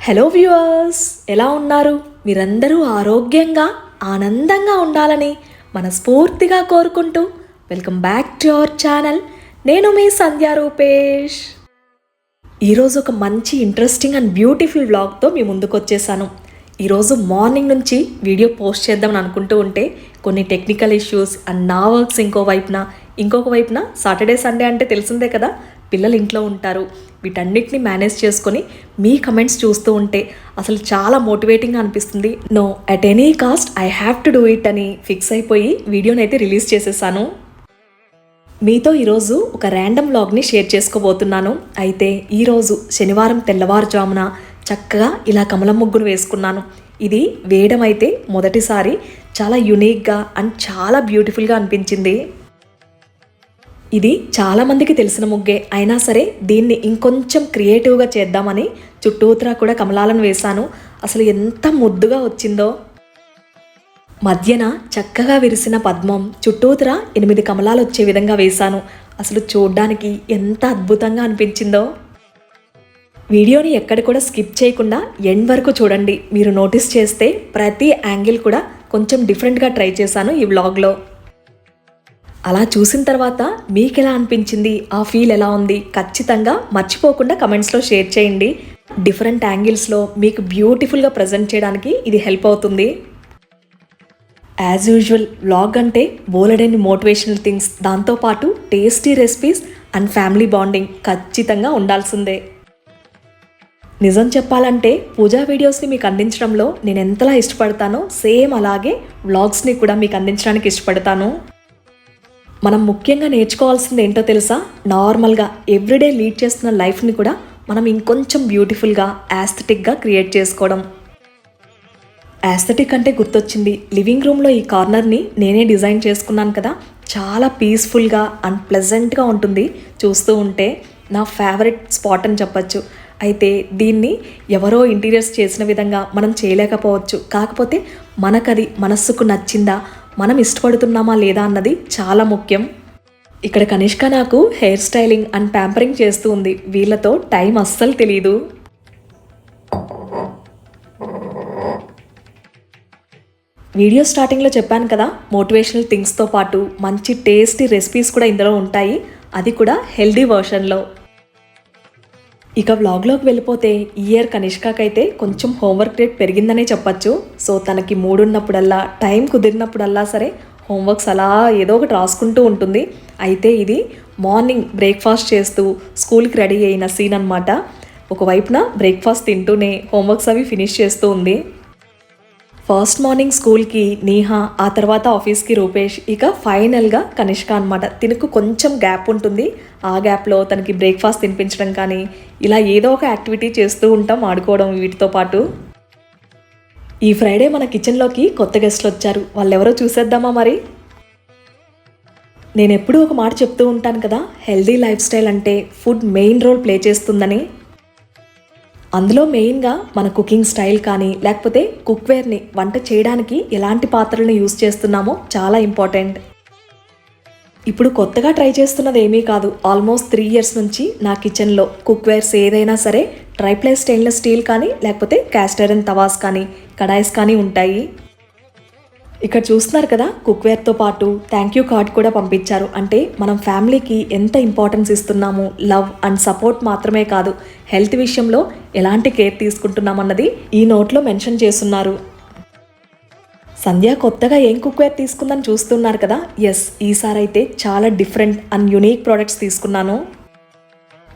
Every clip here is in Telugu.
హలో వ్యూవర్స్, ఎలా ఉన్నారు? మీరందరూ ఆరోగ్యంగా ఆనందంగా ఉండాలని మనస్ఫూర్తిగా కోరుకుంటూ welcome back to our channel. నేను మీ సంధ్య రూపేష్. ఈరోజు ఒక మంచి ఇంట్రెస్టింగ్ అండ్ బ్యూటిఫుల్ వ్లాగ్తో మీ ముందుకు వచ్చేసాను. ఈరోజు మార్నింగ్ నుంచి వీడియో పోస్ట్ చేద్దామని అనుకుంటూ ఉంటే కొన్ని టెక్నికల్ ఇష్యూస్ అండ్ నా వర్క్స్ ఇంకొక వైపున సాటర్డే సండే అంటే తెలిసిందే కదా, పిల్లలు ఇంట్లో ఉంటారు. వీటన్నిటిని మేనేజ్ చేసుకొని మీ కమెంట్స్ చూస్తూ ఉంటే అసలు చాలా మోటివేటింగ్గా అనిపిస్తుంది. No, at any cost I have to do it అని ఫిక్స్ అయిపోయి వీడియోని అయితే రిలీజ్ చేసేసాను. మీతో ఈరోజు ఒక ర్యాండమ్ వ్లాగ్ని షేర్ చేసుకోబోతున్నాను. అయితే ఈరోజు శనివారం తెల్లవారుజామున చక్కగా ఇలా కమలం ముగ్గును వేసుకున్నాను. ఇది వేయడం అయితే మొదటిసారి చాలా యునిక్గా అండ్ చాలా బ్యూటిఫుల్గా అనిపించింది. ఇది చాలామందికి తెలిసిన ముగ్గే అయినా సరే దీన్ని ఇంకొంచెం క్రియేటివ్గా చేద్దామని చుట్టూతరా కూడా కమలాలను వేశాను. అసలు ఎంత ముద్దుగా వచ్చిందో. మధ్యన చక్కగా విరిసిన పద్మం చుట్టూతరా 8 కమలాలు వచ్చే విధంగా వేశాను. అసలు చూడ్డానికి ఎంత అద్భుతంగా అనిపించిందో. వీడియోని ఎక్కడ కూడా స్కిప్ చేయకుండా ఎండ్ వరకు చూడండి. మీరు నోటీస్ చేస్తే ప్రతి యాంగిల్ కూడా కొంచెం డిఫరెంట్గా ట్రై చేశాను ఈ వ్లాగ్లో. అలా చూసిన తర్వాత మీకు ఎలా అనిపించింది, ఆ ఫీల్ ఎలా ఉంది, ఖచ్చితంగా మర్చిపోకుండా కమెంట్స్లో షేర్ చేయండి. డిఫరెంట్ యాంగిల్స్లో మీకు బ్యూటిఫుల్గా ప్రజెంట్ చేయడానికి ఇది హెల్ప్ అవుతుంది. యాజ్ యూజువల్ వ్లాగ్ అంటే బోలెడని మోటివేషనల్ థింగ్స్, దాంతోపాటు tasty recipes and family bonding ఖచ్చితంగా ఉండాల్సిందే. నిజం చెప్పాలంటే పూజా వీడియోస్ని మీకు అందించడంలో నేను ఎంతలా ఇష్టపడతానో సేమ్ అలాగే వ్లాగ్స్ని కూడా మీకు అందించడానికి ఇష్టపడతాను. మనం ముఖ్యంగా నేర్చుకోవాల్సింది ఏంటో తెలుసా? నార్మల్గా ఎవ్రీడే లీడ్ చేస్తున్న లైఫ్ని కూడా మనం ఇంకొంచెం బ్యూటిఫుల్గా యాస్థెటిక్గా క్రియేట్ చేసుకోవడం. యాస్థెటిక్ అంటే గుర్తొచ్చింది, లివింగ్ రూమ్లో ఈ కార్నర్ని నేనే డిజైన్ చేసుకున్నాను కదా, చాలా పీస్ఫుల్గా అండ్ ప్లెజెంట్గా ఉంటుంది. చూస్తూ ఉంటే నా ఫేవరెట్ స్పాట్ అని చెప్పచ్చు. అయితే దీన్ని ఎవరో ఇంటీరియర్స్ చేసిన విధంగా మనం చేయలేకపోవచ్చు. కాకపోతే మనకది మనస్సుకు నచ్చిందా, మనం ఇష్టపడుతున్నామా లేదా అన్నది చాలా ముఖ్యం. ఇక్కడ కనిష్క నాకు హెయిర్ స్టైలింగ్ అండ్ ప్యాంపరింగ్ చేస్తూ ఉంది. వీళ్ళతో టైం అస్సలు తెలీదు. వీడియో స్టార్టింగ్లో చెప్పాను కదా, మోటివేషనల్ థింగ్స్తో పాటు మంచి టేస్టీ రెసిపీస్ కూడా ఇందులో ఉంటాయి, అది కూడా హెల్దీ వర్షన్లో. ఇక వ్లాగ్లోకి వెళ్ళిపోతే ఈ ఇయర్ కనిష్కకైతే కొంచెం హోంవర్క్ రేట్ పెరిగిందనే చెప్పచ్చు. సో తనకి మూడున్నప్పుడల్లా, టైం కుదిరినప్పుడల్లా సరే హోంవర్క్స్ అలా ఏదో ఒకటి రాసుకుంటూ ఉంటుంది. అయితే ఇది మార్నింగ్ బ్రేక్ఫాస్ట్ చేస్తూ స్కూల్కి రెడీ అయిన సీన్ అనమాట. ఒకవైపున బ్రేక్ఫాస్ట్ తింటూనే హోంవర్క్స్ అవి ఫినిష్ చేస్తూ ఉంది. ఫస్ట్ మార్నింగ్ స్కూల్కి నీహా, ఆ తర్వాత ఆఫీస్కి రూపేష్, ఇక ఫైనల్గా కనిష్క అనమాట. తినకు కొంచెం గ్యాప్ ఉంటుంది. ఆ గ్యాప్లో తనకి బ్రేక్ఫాస్ట్ తినిపించడం కానీ ఇలా ఏదో ఒక యాక్టివిటీ చేస్తూ ఉంటాం, ఆడుకోవడం వీటితో పాటు. ఈ ఫ్రైడే మన కిచెన్లోకి కొత్త గెస్ట్లు వచ్చారు. వాళ్ళెవరో చూసేద్దామా మరి? నేను ఎప్పుడూ ఒక మాట చెప్తూ ఉంటాను కదా, హెల్దీ లైఫ్ స్టైల్ అంటే ఫుడ్ మెయిన్ రోల్ ప్లే చేస్తుందని. అందులో మెయిన్గా మన కుకింగ్ స్టైల్ కానీ లేకపోతే కుక్వేర్ని, వంట చేయడానికి ఎలాంటి పాత్రలను యూస్ చేస్తున్నామో చాలా ఇంపార్టెంట్. ఇప్పుడు కొత్తగా ట్రై చేస్తున్నది ఏమీ కాదు. ఆల్మోస్ట్ 3 years నుంచి నా కిచెన్లో కుక్వేర్స్ ఏదైనా సరే ట్రైప్లై స్టెయిన్లెస్ స్టీల్ కానీ లేకపోతే క్యాస్ట్ ఐరన్ తవాస్ కానీ కడాయిస్ కానీ ఉంటాయి. ఇక్కడ చూస్తున్నారు కదా, కుక్వేర్తో పాటు థ్యాంక్ యూ కార్డ్ కూడా పంపించారు. అంటే మనం ఫ్యామిలీకి ఎంత ఇంపార్టెన్స్ ఇస్తున్నాము, లవ్ అండ్ సపోర్ట్ మాత్రమే కాదు, హెల్త్ విషయంలో ఎలాంటి కేర్ తీసుకుంటున్నామన్నది ఈ నోట్లో మెన్షన్ చేస్తున్నారు. సంధ్య కొత్తగా ఏం కుక్వేర్ తీసుకుందని చూస్తున్నారు కదా. ఎస్, ఈసారి అయితే చాలా డిఫరెంట్ అండ్ యునిక్ ప్రోడక్ట్స్ తీసుకున్నాను.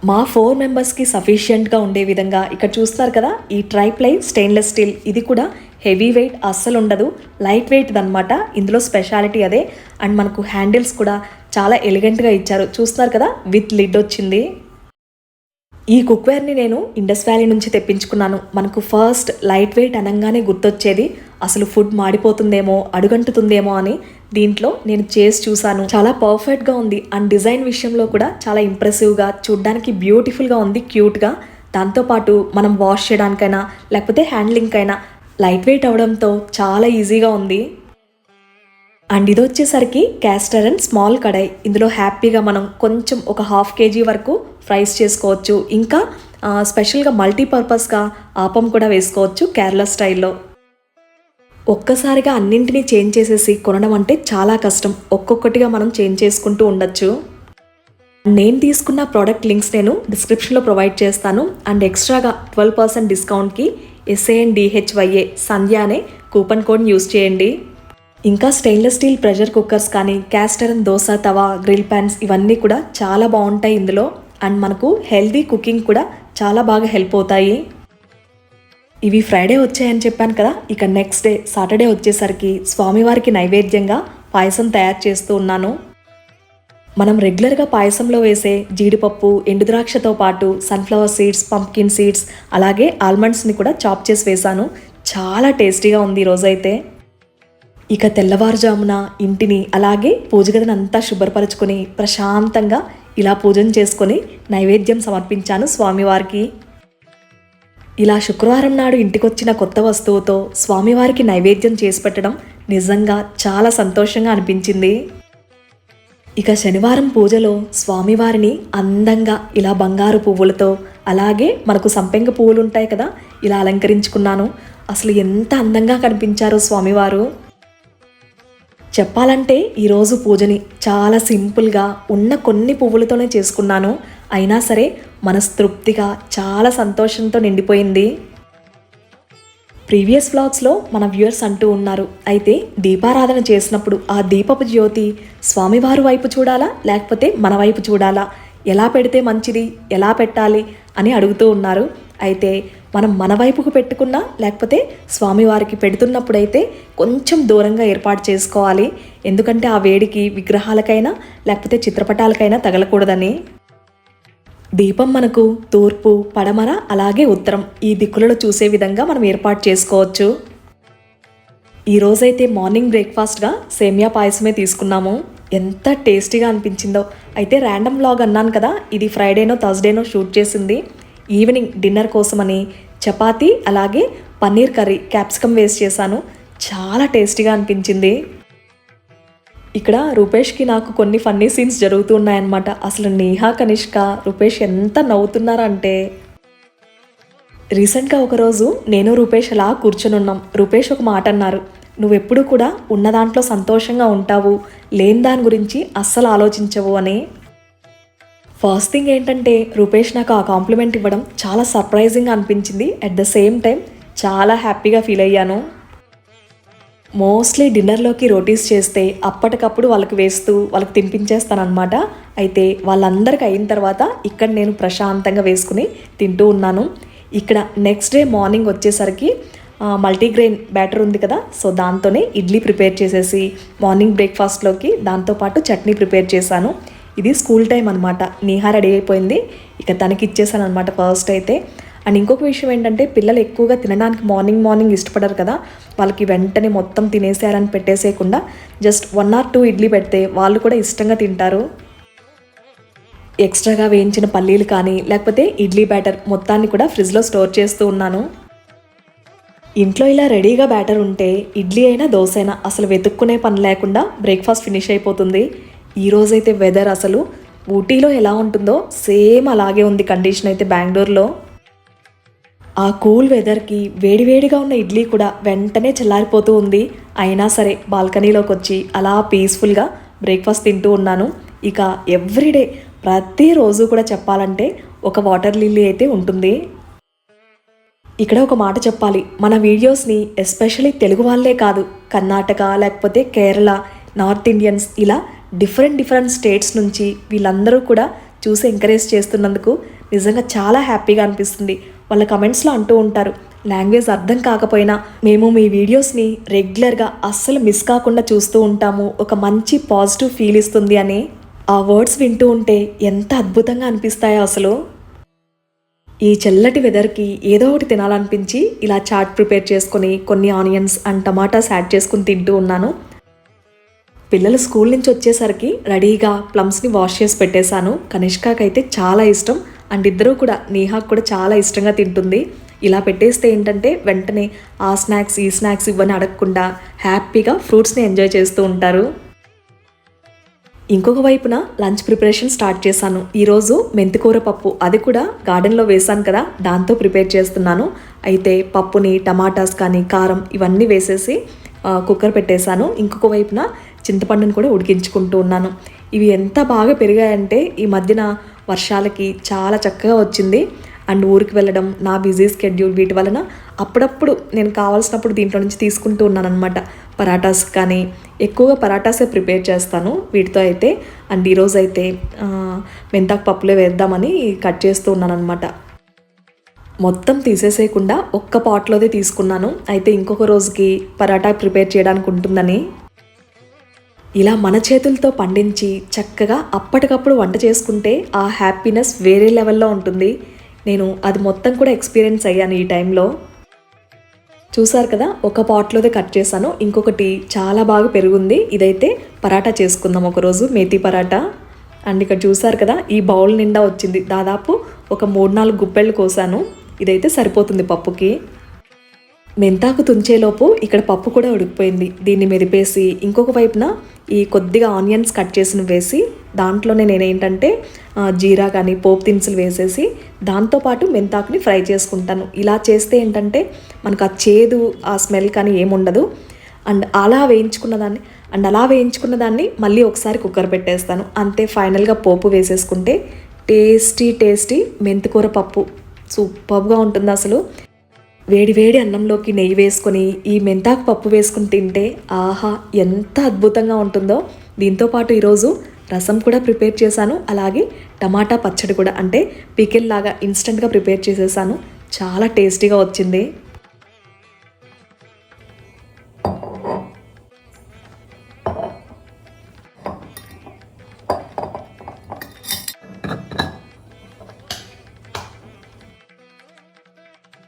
మా 4 మెంబర్స్కి సఫిషియెంట్గా ఉండే విధంగా. ఇక్కడ చూస్తున్నారు కదా, ఈ ట్రైప్లై స్టెయిన్లెస్ స్టీల్, ఇది కూడా హెవీ వెయిట్ అస్సలు ఉండదు, లైట్ వెయిట్ అనమాట. ఇందులో స్పెషాలిటీ అదే. అండ్ మనకు హ్యాండిల్స్ కూడా చాలా ఎలిగెంట్గా ఇచ్చారు. చూస్తున్నారు కదా, విత్ లిడ్ వచ్చింది. ఈ కుక్వేర్ని నేను ఇండస్ వ్యాలీ నుంచి తెప్పించుకున్నాను. మనకు ఫస్ట్ లైట్ వెయిట్ అనగానే గుర్తొచ్చేది అసలు ఫుడ్ మాడిపోతుందేమో, అడుగంటుతుందేమో అని. దీంట్లో నేను చేసి చూసాను, చాలా పర్ఫెక్ట్గా ఉంది. అండ్ డిజైన్ విషయంలో కూడా చాలా ఇంప్రెసివ్గా, చూడ్డానికి బ్యూటిఫుల్గా ఉంది, క్యూట్గా. దాంతోపాటు మనం వాష్ చేయడానికైనా లేకపోతే హ్యాండ్లింగ్కైనా లైట్ వెయిట్ అవడంతో చాలా ఈజీగా ఉంది. అండ్ ఇది వచ్చేసరికి క్యాస్ట్ ఐరన్ స్మాల్ కడాయి. ఇందులో హ్యాపీగా మనం కొంచెం ఒక 1/2 kg వరకు ఫ్రైస్ చేసుకోవచ్చు. ఇంకా స్పెషల్గా మల్టీపర్పస్గా ఆపం కూడా వేసుకోవచ్చు కేరళ స్టైల్లో. ఒక్కసారిగా అన్నింటినీ చేంజ్ చేసేసి కొనడం అంటే చాలా కష్టం. ఒక్కొక్కటిగా మనం చేంజ్ చేసుకుంటూ ఉండొచ్చు. నేను తీసుకున్న ప్రోడక్ట్ లింక్స్ నేను డిస్క్రిప్షన్లో ప్రొవైడ్ చేస్తాను. అండ్ ఎక్స్ట్రాగా 12% డిస్కౌంట్కి SANDHYA సంధ్య అనే కూపన్ కోడ్ని యూస్ చేయండి. ఇంకా స్టెయిన్లెస్ స్టీల్ ప్రెషర్ కుక్కర్స్ కానీ, క్యాస్ట్ ఐరన్ దోశ తవా, గ్రిల్ ప్యాన్స్ ఇవన్నీ కూడా చాలా బాగుంటాయి ఇందులో. అండ్ మనకు హెల్దీ కుకింగ్ కూడా చాలా బాగా హెల్ప్ అవుతాయి. ఇవి ఫ్రైడే వచ్చాయని చెప్పాను కదా, ఇక నెక్స్ట్ డే సాటర్డే వచ్చేసరికి స్వామివారికి నైవేద్యంగా పాయసం తయారు చేస్తూ ఉన్నాను. మనం రెగ్యులర్గా పాయసంలో వేసే జీడిపప్పు, ఎండుద్రాక్షతో పాటు సన్ఫ్లవర్ సీడ్స్, పంప్కిన్ సీడ్స్ అలాగే ఆల్మండ్స్ని కూడా చాప్ చేసి వేశాను. చాలా టేస్టీగా ఉంది ఈరోజైతే. ఇక తెల్లవారుజామున ఇంటిని అలాగే పూజ గదిని అంతా శుభ్రపరచుకొని ప్రశాంతంగా ఇలా పూజను చేసుకొని నైవేద్యం సమర్పించాను స్వామివారికి. ఇలా శుక్రవారం నాడు ఇంటికొచ్చిన కొత్త వస్తువుతో స్వామివారికి నైవేద్యం చేసి పెట్టడం నిజంగా చాలా సంతోషంగా అనిపించింది. ఇక శనివారం పూజలో స్వామివారిని అందంగా ఇలా బంగారు పువ్వులతో అలాగే మనకు సంపెంగ పువ్వులు ఉంటాయి కదా, ఇలా అలంకరించుకున్నాను. అసలు ఎంత అందంగా కనిపించారో స్వామివారు. చెప్పాలంటే ఈరోజు పూజని చాలా సింపుల్గా ఉన్న కొన్ని పువ్వులతోనే చేసుకున్నాను. అయినా సరే మనస్తృప్తిగా చాలా సంతోషంతో నిండిపోయింది. ప్రీవియస్ వ్లాగ్స్లో మన వ్యూయర్స్ అంటూ ఉన్నారు, అయితే దీపారాధన చేసినప్పుడు ఆ దీపపు జ్యోతి స్వామివారి వైపు చూడాలా లేకపోతే మన వైపు చూడాలా, ఎలా పెడితే మంచిది, ఎలా పెట్టాలి అని అడుగుతూ ఉన్నారు. అయితే మనం మన వైపుకు పెట్టుకున్నా లేకపోతే స్వామివారికి పెడుతున్నప్పుడైతే కొంచెం దూరంగా ఏర్పాటు చేసుకోవాలి. ఎందుకంటే ఆ వేడికి విగ్రహాలకైనా లేకపోతే చిత్రపటాలకైనా తగలకూడదని. దీపం మనకు తూర్పు, పడమర అలాగే ఉత్తరం ఈ దిక్కులలో చూసే విధంగా మనం ఏర్పాటు చేసుకోవచ్చు. ఈరోజైతే మార్నింగ్ బ్రేక్ఫాస్ట్గా సేమియా పాయసమే తీసుకున్నాము. ఎంత టేస్టీగా అనిపించిందో. అయితే ర్యాండమ్ వ్లాగ్ అన్నాను కదా, ఇది ఫ్రైడేనో థర్స్డేనో షూట్ చేసింది. ఈవినింగ్ డిన్నర్ కోసమని చపాతీ అలాగే పన్నీర్ కర్రీ క్యాప్సికమ్ వేస్ట్ చేశాను. చాలా టేస్టీగా అనిపించింది. ఇక్కడ రూపేష్కి నాకు కొన్ని ఫన్నీ సీన్స్ జరుగుతూ ఉన్నాయన్నమాట. అసలు నేహా, కనిష్క, రూపేష్ ఎంత నవ్వుతున్నారంటే, రీసెంట్గా ఒకరోజు నేను రూపేష్ అలా కూర్చొని ఉన్నాం. రూపేష్ ఒక మాట అన్నారు, నువ్వెప్పుడు కూడా ఉన్న దాంట్లో సంతోషంగా ఉంటావు, లేని దాని గురించి అస్సలు ఆలోచించవు అని. ఫస్ట్ థింగ్ ఏంటంటే రూపేష్ నాకు ఆ కాంప్లిమెంట్ ఇవ్వడం చాలా సర్ప్రైజింగ్గా అనిపించింది. అట్ ద సేమ్ టైం చాలా హ్యాపీగా ఫీల్ అయ్యాను. మోస్ట్లీ డిన్నర్లోకి రోటీస్ చేస్తే అప్పటికప్పుడు వాళ్ళకి వేస్తూ వాళ్ళకి తినిపించేస్తానమాట. అయితే వాళ్ళందరికీ అయిన తర్వాత ఇక్కడ నేను ప్రశాంతంగా వేసుకుని తింటూ ఉన్నాను. ఇక్కడ నెక్స్ట్ డే మార్నింగ్ వచ్చేసరికి మల్టీగ్రెయిన్ బ్యాటర్ ఉంది కదా, సో దాంతోనే ఇడ్లీ ప్రిపేర్ చేసేసి మార్నింగ్ బ్రేక్ఫాస్ట్లోకి దాంతోపాటు చట్నీ ప్రిపేర్ చేశాను. ఇది స్కూల్ టైం అనమాట. నీహా రెడీ అయిపోయింది, ఇక తనకి ఇచ్చేసాను అనమాట ఫస్ట్ అయితే. అండ్ ఇంకొక విషయం ఏంటంటే పిల్లలు ఎక్కువగా తినడానికి మార్నింగ్ ఇష్టపడరు కదా, వాళ్ళకి వెంటనే మొత్తం తినేసారని పెట్టేసేయకుండా జస్ట్ 1 or 2 ఇడ్లీ పెడితే వాళ్ళు కూడా ఇష్టంగా తింటారు. ఎక్స్ట్రాగా వేయించిన పల్లీలు కానీ లేకపోతే ఇడ్లీ బ్యాటర్ మొత్తాన్ని కూడా ఫ్రిడ్జ్లో స్టోర్ చేస్తూ ఉన్నాను. ఇంట్లో ఇలా రెడీగా బ్యాటర్ ఉంటే ఇడ్లీ అయినా దోశ అయినా అసలు వెతుక్కునే పని లేకుండా బ్రేక్ఫాస్ట్ ఫినిష్ అయిపోతుంది. ఈరోజైతే వెదర్ అసలు ఊటీలో ఎలా ఉంటుందో సేమ్ అలాగే ఉంది కండిషన్ అయితే బెంగళూరులో. ఆ కూల్ వెదర్కి వేడివేడిగా ఉన్న ఇడ్లీ కూడా వెంటనే చల్లారిపోతూ ఉంది. అయినా సరే బాల్కనీలోకి వచ్చి అలా పీస్ఫుల్గా బ్రేక్ఫాస్ట్ తింటూ ఉన్నాను. ఇక ఎవ్రీడే ప్రతిరోజు కూడా చెప్పాలంటే ఒక వాటర్ లిల్లీ అయితే ఉంటుంది. ఇక్కడ ఒక మాట చెప్పాలి, మన వీడియోస్ని ఎస్పెషల్లీ తెలుగు వాళ్ళే కాదు, కర్ణాటక లేకపోతే కేరళ, నార్త్ ఇండియన్స్ ఇలా డిఫరెంట్ స్టేట్స్ నుంచి వీళ్ళందరూ కూడా చూసి ఎంకరేజ్ చేస్తున్నందుకు నిజంగా చాలా హ్యాపీగా అనిపిస్తుంది. వాళ్ళ కమెంట్స్లో అంటూ ఉంటారు, లాంగ్వేజ్ అర్థం కాకపోయినా మేము మీ వీడియోస్ని రెగ్యులర్గా అస్సలు మిస్ కాకుండా చూస్తూ ఉంటాము, ఒక మంచి పాజిటివ్ ఫీల్ ఇస్తుంది అని. ఆ వర్డ్స్ వింటూ ఉంటే ఎంత అద్భుతంగా అనిపిస్తాయో అసలు. ఈ చల్లటి వెదర్కి ఏదో ఒకటి తినాలనిపించి ఇలా చాట్ ప్రిపేర్ చేసుకొని కొన్ని ఆనియన్స్ అండ్ టమాటాస్ యాడ్ చేసుకుని తింటూ ఉన్నాను. పిల్లలు స్కూల్ నుంచి వచ్చేసరికి రెడీగా ప్లమ్స్ని వాష్ చేసి పెట్టేశాను. కనిష్కాకి అయితే చాలా ఇష్టం అండ్ ఇద్దరూ కూడా, నీహాకు కూడా చాలా ఇష్టంగా తింటుంది. ఇలా పెట్టేస్తే ఏంటంటే వెంటనే ఆ స్నాక్స్ ఈ స్నాక్స్ ఇవన్నీ అడగకుండా హ్యాపీగా ఫ్రూట్స్ని ఎంజాయ్ చేస్తూ ఉంటారు. ఇంకొక వైపున లంచ్ ప్రిపరేషన్ స్టార్ట్ చేశాను. ఈరోజు మెంతికూర పప్పు, అది కూడా గార్డెన్లో వేశాను కదా, దాంతో ప్రిపేర్ చేస్తున్నాను. అయితే పప్పుని టమాటాస్ కానీ కారం ఇవన్నీ వేసేసి కుక్కర్ పెట్టేశాను. ఇంకొక వైపున చింతపండుని కూడా ఉడికించుకుంటూ ఉన్నాను. ఇవి ఎంత బాగా పెరిగాయంటే ఈ మధ్యన వర్షాలకి చాలా చక్కగా వచ్చింది. అండ్ ఊరికి వెళ్ళడం, నా బిజీ స్కెడ్యూల్, వీటి వలన అప్పుడప్పుడు నేను కావాల్సినప్పుడు దీంట్లో నుంచి తీసుకుంటూ ఉన్నాను అనమాట. పరాటాస్ కానీ ఎక్కువగా పరాటాసే ప్రిపేర్ చేస్తాను వీటితో అయితే. అండ్ ఈరోజు అయితే మెంతాకు పప్పులే వేద్దామని కట్ చేస్తూ ఉన్నాను అనమాట. మొత్తం తీసేసేయకుండా ఒక్క పాట్లోదే తీసుకున్నాను. అయితే ఇంకొక రోజుకి పరాటా ప్రిపేర్ చేయడానికి ఉంటుందని. ఇలా మన చేతులతో పండించి చక్కగా అప్పటికప్పుడు వంట చేసుకుంటే ఆ హ్యాపీనెస్ వేరే లెవెల్లో ఉంటుంది. నేను అది మొత్తం కూడా ఎక్స్పీరియన్స్ అయ్యాను ఈ టైంలో. చూసారు కదా, ఒక పాట్లోదే కట్ చేశాను. ఇంకొకటి చాలా బాగా పెరుగుంది. ఇదైతే పరాటా చేసుకుందాం ఒకరోజు, మేతి పరాటా. అండ్ ఇక్కడ చూసారు కదా, ఈ బౌల్ నిండా వచ్చింది. దాదాపు ఒక 3-4 గుప్పెళ్ళు కోసాను. ఇదైతే సరిపోతుంది పప్పుకి. మెంతాకు తుంచేలోపు ఇక్కడ పప్పు కూడా ఉడికిపోయింది. దీన్ని మెదిపేసి ఇంకొక వైపున ఈ కొద్దిగా ఆనియన్స్ కట్ చేసిన వేసి దాంట్లోనే నేనేంటంటే జీరా కానీ పోపు దినుసులు వేసేసి దాంతోపాటు మెంతాకుని ఫ్రై చేసుకుంటాను. ఇలా చేస్తే ఏంటంటే మనకు ఆ చేదు, ఆ స్మెల్ కానీ ఏముండదు. అలా వేయించుకున్న దాన్ని మళ్ళీ ఒకసారి కుక్కర్ పెట్టేస్తాను. అంతే, ఫైనల్గా పోపు వేసేసుకుంటే టేస్టీ మెంతికూర పప్పు సూపర్గా ఉంటుంది అసలు. వేడి అన్నంలోకి నెయ్యి వేసుకొని ఈ మెంతాకు పప్పు వేసుకుని తింటే ఆహా ఎంత అద్భుతంగా ఉంటుందో. దీంతోపాటు ఈరోజు రసం కూడా ప్రిపేర్ చేశాను. అలాగే టమాటా పచ్చడి కూడా, అంటే పికిల్ లాగా ఇన్స్టెంట్గా ప్రిపేర్ చేసేసాను. చాలా టేస్టీగా వచ్చింది.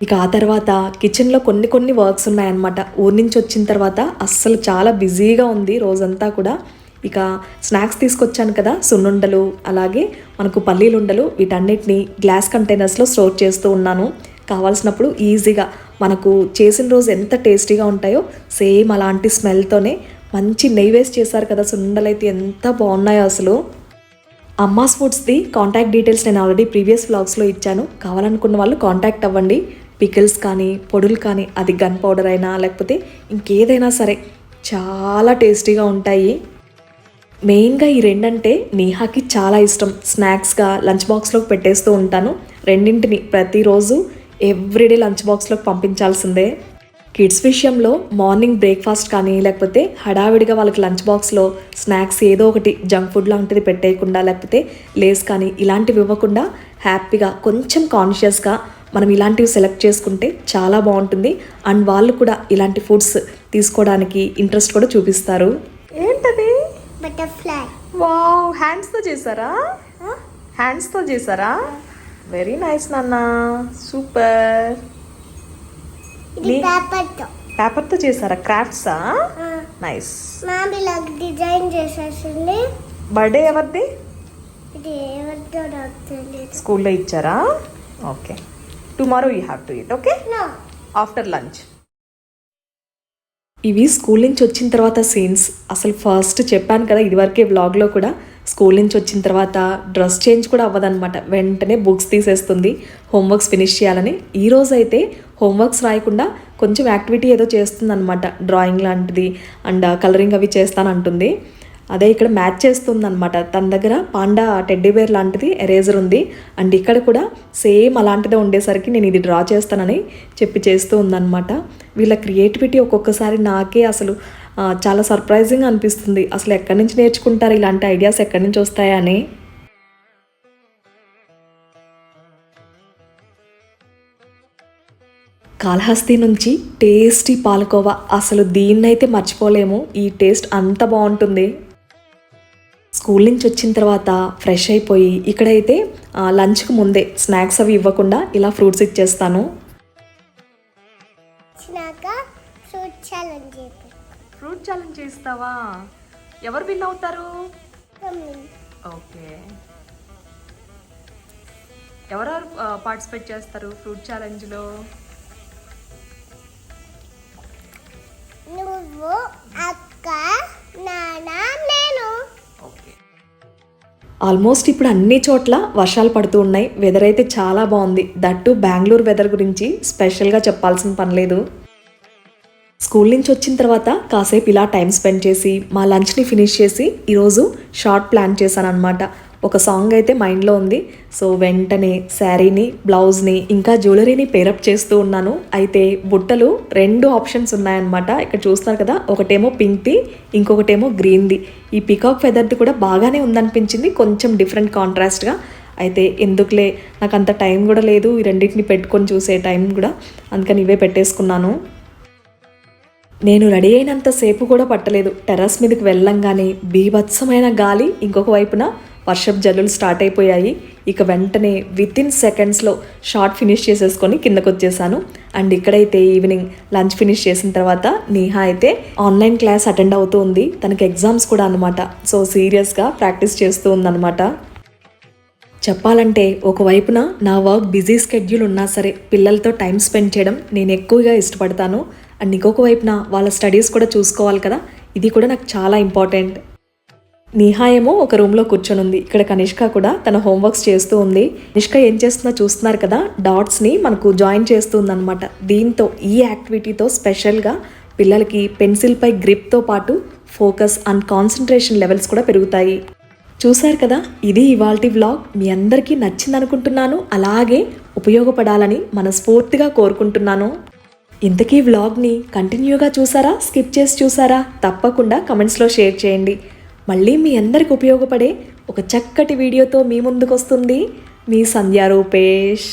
ఇక ఆ తర్వాత కిచెన్లో కొన్ని వర్క్స్ ఉన్నాయన్నమాట. ఊరి నుంచి వచ్చిన తర్వాత అస్సలు చాలా బిజీగా ఉంది రోజంతా కూడా. ఇక స్నాక్స్ తీసుకొచ్చాను కదా, సున్నుండలు, అలాగే మనకు పల్లీలుండలు, వీటన్నిటిని గ్లాస్ కంటైనర్స్లో స్టోర్ చేస్తూ ఉన్నాను. కావాల్సినప్పుడు ఈజీగా మనకు చేసిన రోజు ఎంత టేస్టీగా ఉంటాయో సేమ్ అలాంటి స్మెల్తోనే మంచి నెయ్యి వేస్ట్ చేశారు కదా సున్నుండలు, అయితే ఎంత బాగున్నాయో అసలు. అమ్మాస్ ఫుడ్స్ది కాంటాక్ట్ డీటెయిల్స్ నేను ఆల్రెడీ ప్రీవియస్ వ్లాగ్స్లో ఇచ్చాను. కావాలనుకున్న వాళ్ళు కాంటాక్ట్ అవ్వండి. పికిల్స్ కానీ పొడులు కానీ, అది గన్ పౌడర్ అయినా లేకపోతే ఇంకేదైనా సరే చాలా టేస్టీగా ఉంటాయి. మెయిన్గా ఈ రెండంటే నేహాకి చాలా ఇష్టం. స్నాక్స్గా లంచ్ బాక్స్లోకి పెట్టేస్తూ ఉంటాను. రెండింటిని ప్రతిరోజు ఎవ్రీడే లంచ్ బాక్స్లోకి పంపించాల్సిందే. కిడ్స్ విషయంలో మార్నింగ్ బ్రేక్ఫాస్ట్ కానీ లేకపోతే హడావిడిగా వాళ్ళకి లంచ్ బాక్స్లో స్నాక్స్ ఏదో ఒకటి జంక్ ఫుడ్ లాంటిది పెట్టేయకుండా, లేకపోతే లేస్ కానీ ఇలాంటివి ఇవ్వకుండా హ్యాపీగా కొంచెం కాన్షియస్గా మనం ఇలాంటివి సెలెక్ట్ చేసుకుంటే చాలా బాగుంటుంది. అండ్ వాళ్ళు కూడా ఇలాంటి ఫుడ్స్ తీసుకోవడానికి ఇంట్రెస్ట్ కూడా చూపిస్తారు. ఏంటది? బటర్ఫ్లై. వావ్, హ్యాండ్స్తో చేశారా? వెరీ నైస్ నాన్న, సూపర్. పేపర్తో చేశారా? క్రాఫ్ట్సా? నైస్. మామీ లాగా డిజైన్ చేసేసింది. బర్త్డే ఎవరిది? ఇది ఎవరిదో నాకు తెలియదు. స్కూల్లో ఇచ్చారా? Okay. Tomorrow you have to eat, okay? No, after lunch. ఇవి స్కూల్ నుంచి వచ్చిన తర్వాత సీన్స్. అసలు ఫస్ట్ చెప్పాను కదా ఇదివరకే వ్లాగ్లో కూడా, స్కూల్ నుంచి వచ్చిన తర్వాత డ్రెస్ చేంజ్ కూడా అవ్వదన్నమాట. వెంటనే బుక్స్ తీసేస్తుంది హోంవర్క్స్ ఫినిష్ చేయాలని. ఈరోజు అయితే హోంవర్క్స్ రాయకుండా కొంచెం యాక్టివిటీ ఏదో చేస్తుందన్నమాట, డ్రాయింగ్ లాంటిది అండ్ కలరింగ్ అవి చేస్తానంటుంది. అదే ఇక్కడ మ్యాచ్ చేస్తుందన్నమాట. తన దగ్గర పాండా టెడ్డీబేర్ లాంటిది ఎరేజర్ ఉంది. అండ్ ఇక్కడ కూడా సేమ్ అలాంటిదే ఉండేసరికి నేను ఇది డ్రా చేస్తానని చెప్పి చేస్తూ ఉందన్నమాట. వీళ్ళ క్రియేటివిటీ ఒక్కొక్కసారి నాకే అసలు చాలా సర్ప్రైజింగ్ అనిపిస్తుంది. అసలు ఎక్కడి నుంచి నేర్చుకుంటారు ఇలాంటి ఐడియాస్, ఎక్కడి నుంచి వస్తాయని. కాళహస్తి నుంచి టేస్టీ పాలకోవా, అసలు దీన్నైతే మర్చిపోలేము. ఈ టేస్ట్ అంత బాగుంటుంది. స్కూల్ నుంచి వచ్చిన తర్వాత ఫ్రెష్ అయిపోయి ఇక్కడైతే లంచ్కి ముందే స్నాక్స్ అవి ఇవ్వకుండా ఇలా ఫ్రూట్స్ ఇచ్చేస్తాను. ఫ్రూట్ ఛాలెంజ్ చేస్తావా? ఎవరు విన్ అవుతారు? ఓకే, ఎవరెవరు పార్టిసిపేట్ చేస్తారు ఫ్రూట్ ఛాలెంజ్లో? నువ్వు, అక్క, నాన్న, నేను. ఓకే, ఆల్మోస్ట్ ఇప్పుడు అన్ని చోట్ల వర్షాలు పడుతూ ఉన్నాయి. వెదర్ అయితే చాలా బాగుంది. దట్టు బెంగళూరు వెదర్ గురించి స్పెషల్గా చెప్పాల్సిన పని లేదు. స్కూల్ నుంచి వచ్చిన తర్వాత కాసేపు ఇలా టైం స్పెండ్ చేసి మా లంచ్ని ఫినిష్ చేసి ఈరోజు షార్ట్ ప్లాన్ చేశాను అనమాట. ఒక సాంగ్ అయితే మైండ్లో ఉంది. సో వెంటనే శారీని, బ్లౌజ్ని ఇంకా జ్యువెలరీని పేరప్ చేస్తూ ఉన్నాను. అయితే బుట్టలు 2 ఆప్షన్స్ ఉన్నాయన్నమాట. ఇక్కడ చూస్తున్నారు కదా, ఒకటేమో పింక్ది, ఇంకొకటేమో గ్రీన్ది. ఈ పికాక్ ఫెదర్ది కూడా బాగానే ఉందనిపించింది, కొంచెం డిఫరెంట్ కాంట్రాస్ట్గా. అయితే ఎందుకులే, నాకు అంత టైం కూడా లేదు ఈ రెండింటిని పెట్టుకొని చూసే టైం కూడా, అందుకని ఇవే పెట్టేసుకున్నాను. నేను రెడీ అయినంతసేపు కూడా పట్టలేదు. టెర్రస్ మీదకి వెళ్ళంగానే బీభత్సమైన గాలి, ఇంకొక వైపున వర్షపు జల్లులు స్టార్ట్ అయిపోయాయి. ఇక వెంటనే వితిన్ సెకండ్స్లో షార్ట్ ఫినిష్ చేసేసుకొని కిందకు వచ్చేసాను. అండ్ ఇక్కడైతే ఈవినింగ్ లంచ్ ఫినిష్ చేసిన తర్వాత నేహా అయితే ఆన్లైన్ క్లాస్ అటెండ్ అవుతూ ఉంది. తనకి ఎగ్జామ్స్ కూడా అనమాట. సో సీరియస్గా ప్రాక్టీస్ చేస్తూ ఉందన్నమాట. చెప్పాలంటే ఒకవైపున నా వర్క్ బిజీ స్కెడ్యూల్ ఉన్నా సరే పిల్లలతో టైం స్పెండ్ చేయడం నేను ఎక్కువగా ఇష్టపడతాను. అండ్ ఇంకొక వైపున వాళ్ళ స్టడీస్ కూడా చూసుకోవాలి కదా, ఇది కూడా నాకు చాలా ఇంపార్టెంట్. నేహా ఏమో ఒక రూమ్లో కూర్చొని ఉంది. ఇక్కడ కనిష్క కూడా తన హోంవర్క్స్ చేస్తూ ఉంది. కనిష్క ఏం చేస్తుందో చూస్తున్నారు కదా, డాట్స్ని మనకు జాయిన్ చేస్తుందన్నమాట. దీంతో ఈ యాక్టివిటీతో స్పెషల్గా పిల్లలకి పెన్సిల్పై గ్రిప్తో పాటు ఫోకస్ అండ్ కాన్సన్ట్రేషన్ లెవెల్స్ కూడా పెరుగుతాయి. చూశారు కదా, ఇది ఇవాల్టి వ్లాగ్. మీ అందరికీ నచ్చింది అనుకుంటున్నాను, అలాగే ఉపయోగపడాలని మనస్ఫూర్తిగా కోరుకుంటున్నాను. ఇంతకీ వ్లాగ్ని కంటిన్యూగా చూసారా, స్కిప్ చేసి చూసారా? తప్పకుండా కమెంట్స్లో షేర్ చేయండి. మళ్ళీ మీ అందరికి ఉపయోగపడే ఒక చక్కటి వీడియోతో మీ ముందుకు వస్తుంది మీ సంధ్యా రూపేష్.